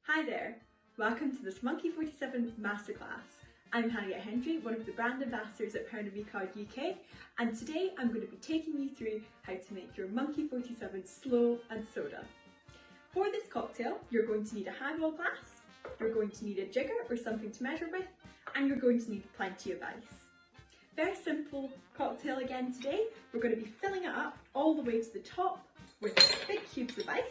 Hi there, welcome to this Monkey 47 Masterclass. I'm Harriet Hendry, one of the brand ambassadors at Pernod Ricard UK, and today I'm going to be taking you through how to make your Monkey 47 Sloe and soda. For this cocktail, you're going to need a highball glass, you're going to need a jigger or something to measure with, and you're going to need plenty of ice. Very simple cocktail again today. We're going to be filling it up all the way to the top with big cubes of ice.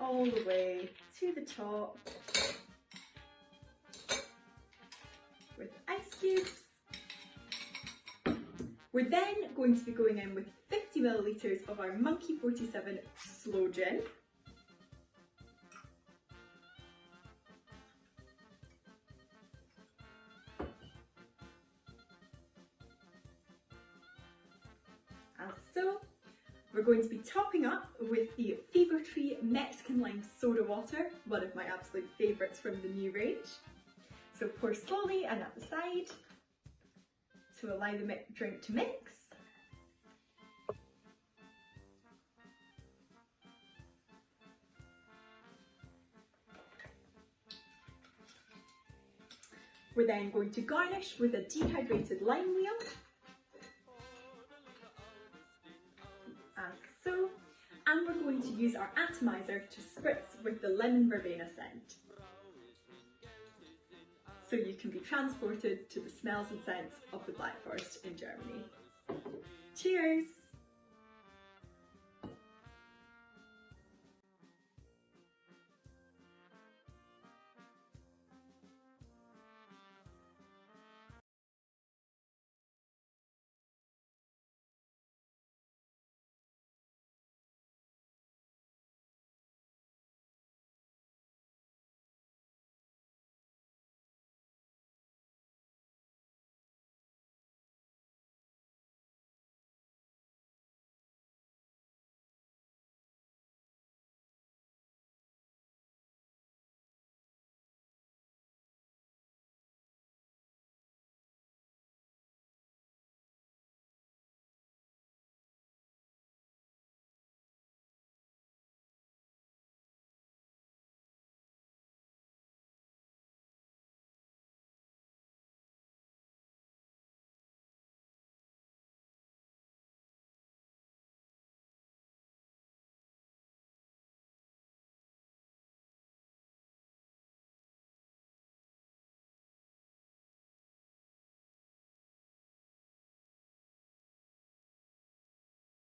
All the way to the top with ice cubes. We're then going to be going in with 50 millilitres of our Monkey 47 Sloe gin. As so. We're going to be topping up with the Fever Tree Mexican Lime Soda Water, one of my absolute favourites from the new range. So pour slowly and at the side to allow the drink to mix. We're then going to garnish with a dehydrated lime wheel. As so, and we're going to use our atomizer to spritz with the lemon verbena scent. So you can be transported to the smells and scents of the Black Forest in Germany. Cheers!